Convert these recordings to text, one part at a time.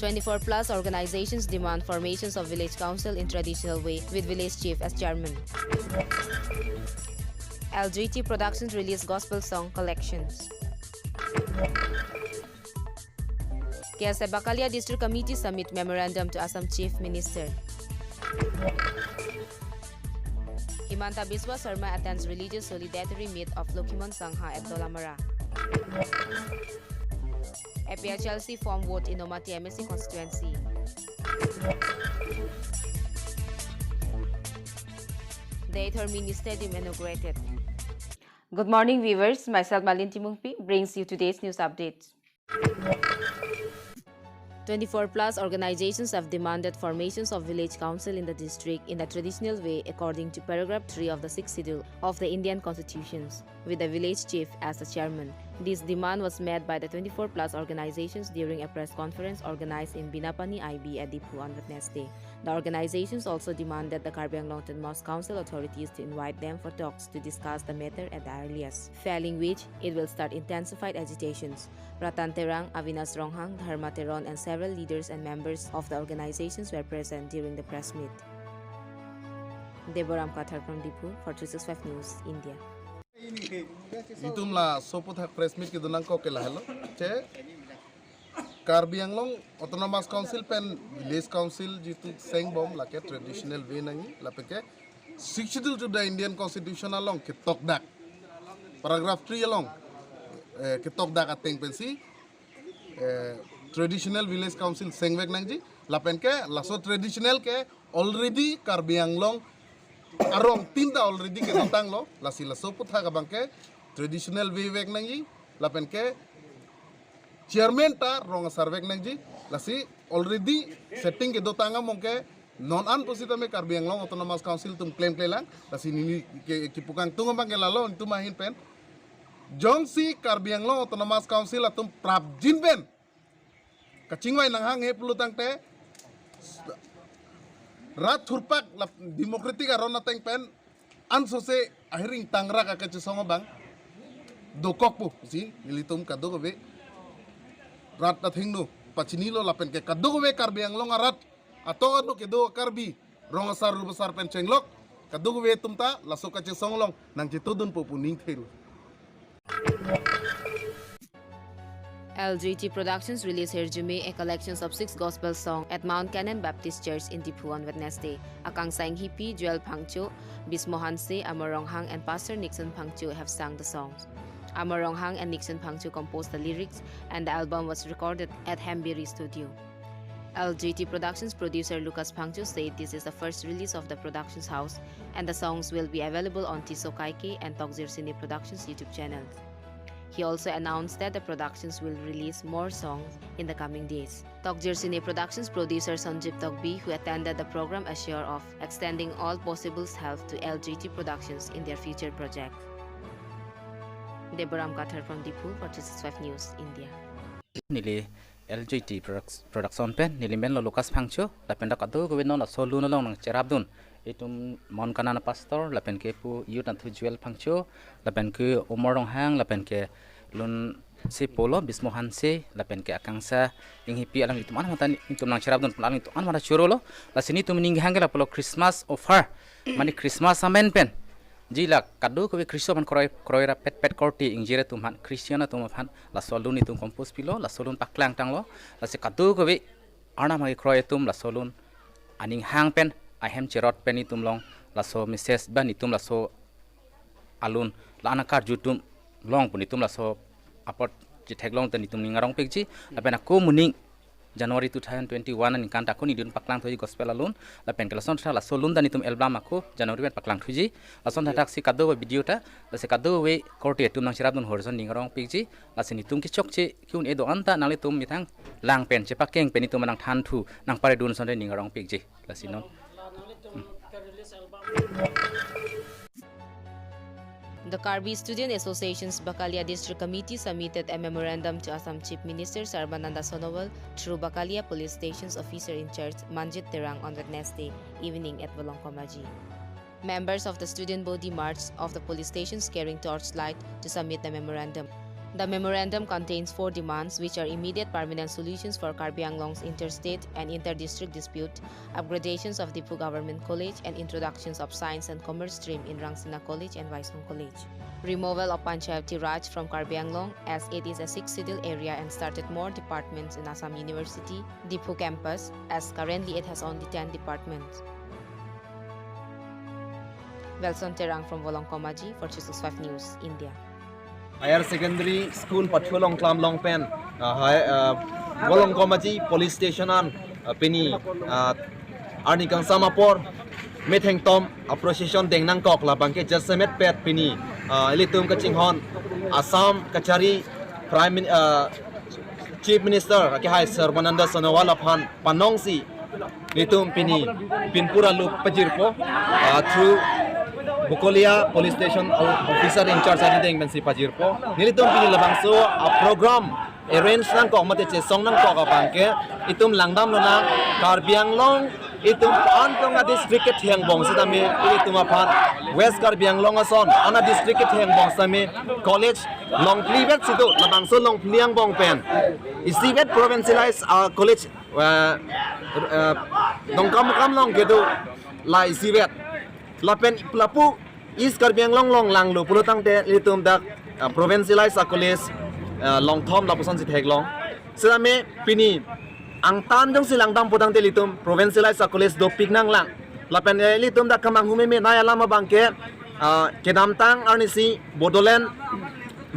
24 plus organizations demand formations of village council in traditional way with village chief as chairman. LGT Productions release gospel song collections. KSA Bakalia District Committee submit memorandum to Assam Chief Minister. Himanta Biswa Sarma attends religious solidarity meet of Lokimon Sangha at Dolamara. APHLC form vote in Omati MSC constituency. The 8th Mini Stadium inaugurated. Good morning, viewers. Myself, Malin Timungpi, brings you today's news updates. 24 plus organizations have demanded formations of village council in the district in the traditional way according to paragraph 3 of the 6th schedule of the Indian constitutions, with the village chief as the chairman. This demand was made by the 24 plus organizations during a press conference organized in Binapani IB at Dipu on Wednesday. The organizations also demanded the Karbi Anglong Mosque Council authorities to invite them for talks to discuss the matter at the earliest, failing which it will start intensified agitations. Ratan Terang, Avinas Ronghang, Dharma Teron, and several leaders and members of the organizations were present during the press meet. Deborah Kathar from Dipu for 365 News, India. Itumlah soput hak press meet kita nangkau kelahelo. Ce Karbi Anglong Autonomous Council pen Village Council jitu seng bom lake traditional way nangi lapeke schedule to the Indian Constitution along ketok dak paragraph 3 along ketok dak ateng pensi traditional village council seng vek nangji lapen ke laso traditional ke already Karbi Anglong arong tinta already ke datang lo lasi laso putha ka bangke traditional way vek nangji lapen ke chairman ta rong sarvek nangji lasi already setting ke dotanga mongke non an posita me Karbi Anglong Autonomous Council tum claim lang lasi nini ke kipukang tungo bangke lalo itu mahin pen jongsi Karbi Anglong Autonomous Council atum prap jin pen kacingwai nanghang he pelutang te rat thurpak demokratik aron nateng pen ansose ahiring tangra ka kecesongo bang dokok pu si militum kadoko be rat nathingnu pachinilo lapen ke kadoko be Karbi Anglong arat atau anu ke do Karbi rongasar besar pen cenglok kadoko be tumta laso kecesonglong nang citudun pu puning thil. LGT Productions released Herjume, a collection of 6 gospel songs at Mount Canaan Baptist Church in Dipu on Wednesday. Akang Sang Hippie, Joel Pangcho, Bismo Hanse, Amarong Hang, and Pastor Nixon Pangcho have sung the songs. Amarong Hang and Nixon Pangcho composed the lyrics, and the album was recorded at Hambiri Studio. LGT Productions producer Lucas Pangcho said this is the first release of the productions house, and the songs will be available on Tiso Kaike and Tokzir Cine Productions YouTube channels. He also announced that the productions will release more songs in the coming days. Tokjir Cine Productions producer Sanjeev Tokbi, who attended the program, assured of extending all possible help to LGT Productions in their future projects. Deborah Kathar from Dipu for 365 News, India. Nili LGT production pen nili men lo Lucas Pangcho la pen dakado ko no la solu no long cherabdun itum mon kanana pastor la pen ke pu yut anthu Joel Pangcho la pen ke omorong hang la pen ke lun si polo Bismo Hanse la pen ke akangsa ing hipi alang itum an matan itum nang cherabdun plan itu an mara churolo la sini tum ning hangela polo Christmas offer mani Christmas amen pen jila kadu ko Kristo man kroira pet korti ingjire tumhan Kristiana tumhan la solun itum kompos pilo la solun paklang tanglo la se kadu ko ana magi kroy tum la solun aning hang pen ahem cherot pen itum long la so message ban itum la so alun la anakar jutum long pun itum la so apot jiteglong tan itum ningarong pekji la pen ko muning January 2021 ni kanta ko ni dun paklang thoji gospel alun la pen kelason la solun dan itum album aku January ben paklang thoji lason hatak si kado video ta la se kado we korte tum nang sirab dun horizon ningarong pigji la se nitum ki chokche kyun edo anta nali tum mitang lang pen che pakeng pen itum nang than thu nang pare dun son ningarong pigji la sinon The Karbi Student Association's Bakalia District Committee submitted a memorandum to Assam Chief Minister Sarbananda Sonowal through Bakalia Police Station's officer in charge Manjit Terang on Wednesday evening at Balongkomaji. Members of the student body marched off the police stations carrying torchlight to submit the memorandum. The memorandum contains 4 demands, which are immediate permanent solutions for Karbi Anglong's interstate and inter-district dispute, upgradations of Difu Government College, and introductions of Science and Commerce stream in Rangsina College and Waisong College. Removal of Panchayati Raj from Karbi Anglong, as it is a 6th area and started more departments in Assam University, Difu campus, as currently it has only 10 departments. Welson Terang from Wolong Komaji for 365 News, India. Higher secondary school Patulong Klam Long Pen, Wolong Komaji police station on Penny Arnikang Samapor, Metheng Tom, appreciation Deng Nang Kok La Banke Jasamet Pet Penny, Elitum Kaching Hon, Assam Kachari, Chief Minister Akihai Serbananda Sonowala Pan Panongsi, Litum Penny, Pinpura Loop Pajirpo, through Bukolia Police Station Officer in charge Adideng Bensi Pajirpo Nilitum Pini Labangso a program arrange nang kok mate che song nang kok apangke itum langdam nang Karbi Anglong itum antong district thiang bong sidame itum apan West Karbi Anglong ason ana district thiang bong same college long privet situ labangso long pliang bong pen isibet provincialized college dongkam long gedu la isibet Lapen pelapu East Karbi Anglong long langlo pulutang te litum dak provincialized college long thom lapusan si theglong silame pini ang tan jong silang dam putang te litum provincialized college do pignang lang lapen litum dak kamang humeme naya lama bangke kedam tang arnisi Bodoland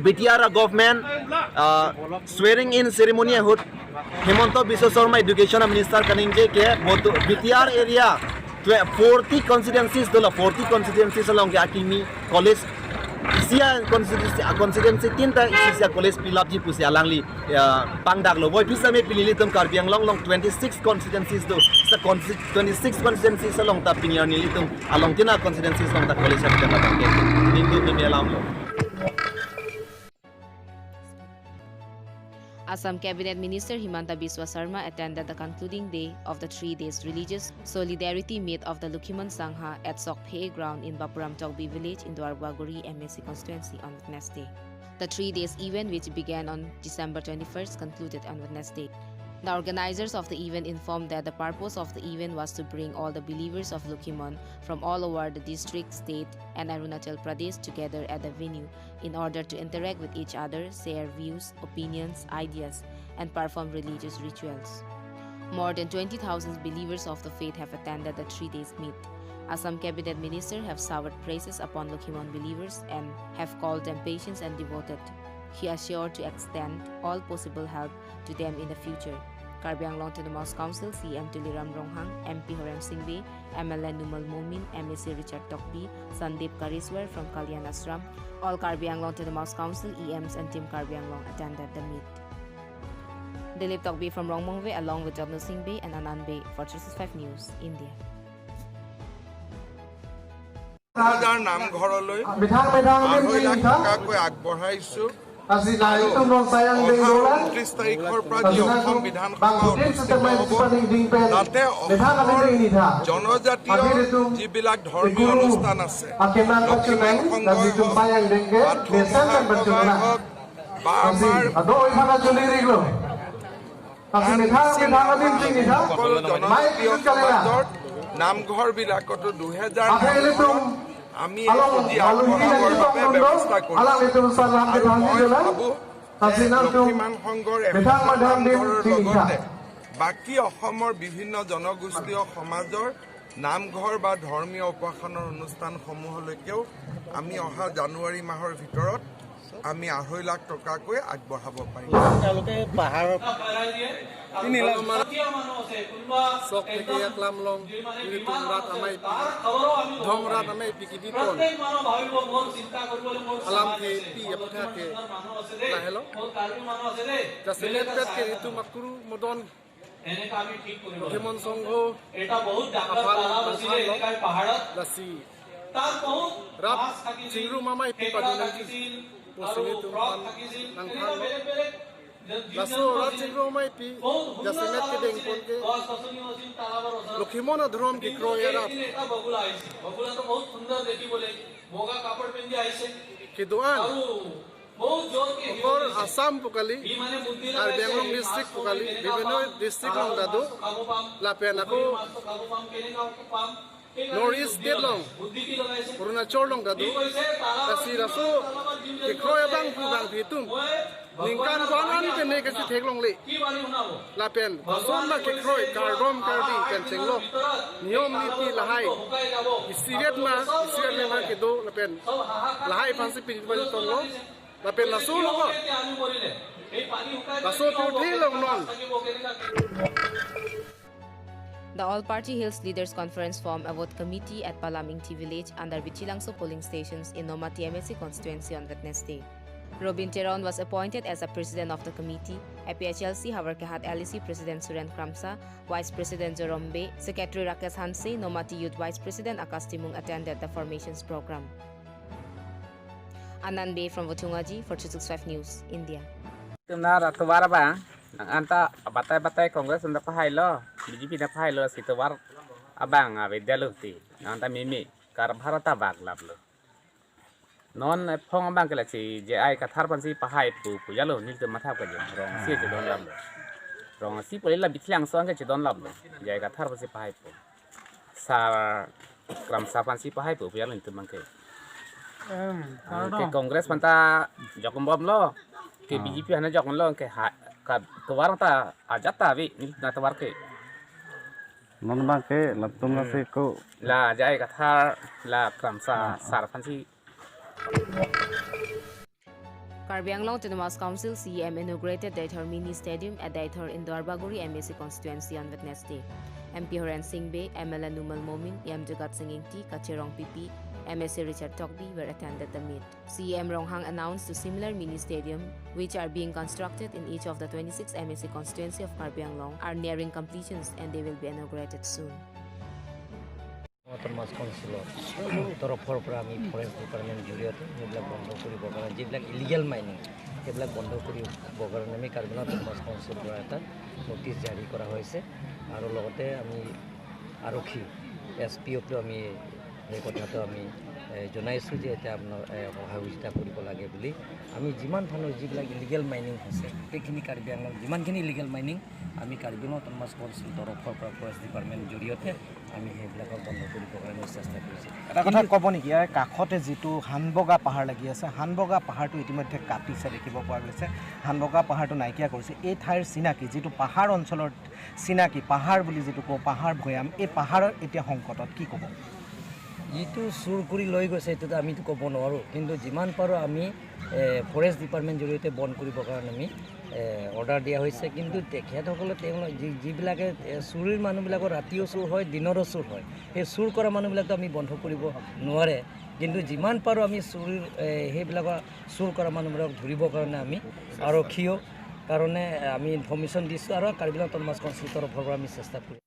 BTR government swearing in ceremony hut Hemonto Biswa Sarma education minister kaningje ke BTR area 40 constituencies dola 40 constituencies along ke Akimi college isia constituency tinta isia college pilapji pusi alangli pangdak lo boy pisame pililitum Karbi Anglong long 26 constituencies do 26 constituencies along ta piniar nilitum along tina constituencies long ta college ya kita bangke nindu ni alam lo. Assam Cabinet Minister Himanta Biswa Sarma attended the concluding day of the 3 days religious solidarity meet of the Lukhiman Sangha at Sokphe ground in Bapuram Togbi village in Dwarguaguri MSC constituency on Wednesday. The 3 days event, which began on December 21st, concluded on Wednesday. The organizers of the event informed that the purpose of the event was to bring all the believers of Lukhiman from all over the district, state, and Arunachal Pradesh together at the venue in order to interact with each other, share views, opinions, ideas, and perform religious rituals. More than 20,000 believers of the faith have attended the 3 days meet. Assam Cabinet Minister have showered praises upon Lukhiman believers and have called them patient and devoted. He assured to extend all possible help to them in the future. Karbi Anglong Autonomous Council CM Tuliram Ronghang, MP Horam Singhbe, MLA Numal Momin, MSc Richard Tokbi, Sandeep Kariswar from Kalyan Ashram, all Karbi Anglong Autonomous Council EMs and Team Karbi Anglong attended the meet. Dilip Tokbi from Rongmongve along with Jagnu Singhbe and Anand Bey for 365 News, India. নামঘৰলৈ আগবঢ়াইছো Kasi naitom nung sayang ding bulan, 29 তাৰিখৰ পৰা যি অসম বিধানসভা অনুষ্ঠিত হ'ব তাতে অসমৰ জনজাতীয় যিবিলাক ধৰ্মীয় অনুষ্ঠান আছে লক্ষীমান সংঘ নামঘৰ বিলাকতো 2000 আমি ব্যৱস্থা কৰিছো লক্ষীমান সংঘৰ লগতে বাকী অসমৰ বিভিন্ন জনগোষ্ঠীয় সমাজৰ নামঘৰ বা ধৰ্মীয় উপাসনাৰ অনুষ্ঠানসমূহলৈকেও আমি অহা জানুৱাৰী মাহৰ ভিতৰত আমি 2.5 লাখ টকাকৈ আগবঢ়াব পাৰিম। তেওঁলোকে পাহাৰৰ 3 লাখ চক থেকে 1 লাখ লং তুমৰাত আমাৰ ধমৰাত আমাৰ পিকিবি কোন আলাম কে পি আপথা কে লাহেলো জাসিলেট পেট কে ঋতু মাকুৰু মদন এনেকা আমি ঠিক কৰিব হেমন সংঘ এটা বহুত ডাঙৰ এলেকার পাহাৰত লাসি তার বহুত রাত সিংরু মামা E P পাদনছিল posini tumpan nang khalo laso rajro mai pi jasimet ke deng pon ke Lukhiman dhrom ki kroyera eta bagula to bahut sundar dekhi bole boga kapad pendi aise ke doan অকল Assam pokali Karbi Anglong district pokali বিভিন্ন district long dadu lapen aku North East state long Arunachal long dadu kasi raso ikroy bang bitum Lingkan konan pene kasi theklong le lapen son ma ikroy kardom kardi penchenglo niyom niti lahai isiret ma kedo lapen lahai phansi pinjbal tonglo lapen laso logo laso puthi long non. The All-Party Hills Leaders Conference formed a vote committee at Palamingti village under Bichilangso polling stations in Nomati MSC constituency on Wednesday. Robin Teron was appointed as the president of the committee. APHLC Havarkahat LEC President Suren Kramsa, Vice President Jerome Bay, Secretary Rakesh Hanse, Nomati Youth Vice President Akas Timung attended the formations program. Anand Bay from Votungaji for 365 News, India. Anta batai Kongres untuk pahailo, BJP nak pahailo situar abang abedaluti, anta mimi kar Bharata bag lablo. Non phong abang kelasi JI kathar pansi pahai pu jalo ni tu matha kaje, rong si cedon lablo. Rong si polila bitliang soang ke cedon lablo, JI kathar pansi pahai pu. Sar Kramsa pansi pahai pu jalo ni tu mangke. Ke Kongres panta jokom bom lo, ke BJP hana jokom lo ke Tuwar ta ajata vi na tuwar ke non bang ke laptum na se ko la jai kathar la Kramsa sar phansi. Karbi Anglong Autonomous Council CEM inaugurated Daithor Mini Stadium at Daithor in Dwarbaguri MSC constituency on Wednesday. MP Horan Singh Bay, MLA Numal Momin, M Jagat Singh Ingti, Kachirong PP, MSC Richard Tokbi were attended the meet. CEM Ronghang announced the similar mini stadium, which are being constructed in each of the 26 MSC constituency of Karbi Anglong, are nearing completions and they will be inaugurated soon. Autonomous Council তৰফৰ পৰা আমি forest department জৰিয়তে এইবিলাক বন্ধ কৰিব কাৰণে যিবিলাক illegal mining সেইবিলাক বন্ধ কৰিব কাৰণে আমি কাৰ্বি অটোনমাছ কাউন্সিলৰ পৰা এটা নটিছ জাৰি কৰা হৈছে আৰু লগতে আমি আৰক্ষী SPOক আমি এই কথাটো আমি জনাইছোঁ যে এটা আপোনাৰ সহযোগিতা কৰিব লাগে বুলি আমি যিমান ধৰণৰ যিবিলাক ইলিগেল মাইনিং হৈছে সেইখিনি কাৰ্বি আংলং যিমানখিনি ইলিগেল মাইনিং আমি কাৰ্বি অটোনমাছ কাউন্সিল তৰফৰ পৰা ফৰেষ্ট ডিপাৰ্টমেণ্ট জৰিয়তে আমি সেইবিলাকক বন্ধ কৰিব কাৰণে চেষ্টা কৰিছোঁ। এটা কথা ক'ব নেকি কাষতে যিটো হানবগা পাহাৰ লাগি আছে হানবগা পাহাৰটো ইতিমধ্যে কাটিছে দেখিব পোৱা গৈছে হানবগা পাহাৰটো নাইকিয়া কৰিছে এই ঠাইৰ চিনাকি যিটো পাহাৰ অঞ্চলৰ চিনাকি পাহাৰ বুলি যিটো কওঁ পাহাৰ ভৈয়াম এই পাহাৰৰ এতিয়া সংকটত কি ক'ব যিটো চুৰ কৰি লৈ গৈছে এইটো আমিতো ক'ব নোৱাৰোঁ কিন্তু যিমান পাৰোঁ আমি ফৰেষ্ট ডিপাৰ্টমেণ্ট জৰিয়তে বন্ধ কৰিবৰ কাৰণে আমি অৰ্ডাৰ দিয়া হৈছে কিন্তু তেখেতসকলে তেওঁলোক যিবিলাকে চুৰিৰ মানুহবিলাকৰ ৰাতিও চুৰ হয় দিনৰো চুৰ হয় সেই চুৰ কৰা মানুহবিলাকতো আমি বন্ধ কৰিব নোৱাৰে কিন্তু যিমান পাৰোঁ আমি চুৰিৰ সেইবিলাকৰ চুৰ কৰা মানুহবিলাকক ধৰিবৰ কাৰণে আমি আৰক্ষীও কাৰণে আমি ইনফৰ্মেশ্যন দিছোঁ আৰু কাৰ্বি অটোনমাছ কাউন্সিলৰ তৰফৰ পৰা আমি চেষ্টা কৰিম।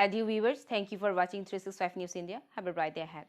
Adieu viewers, thank you for watching 365 News India. Have a bright day ahead.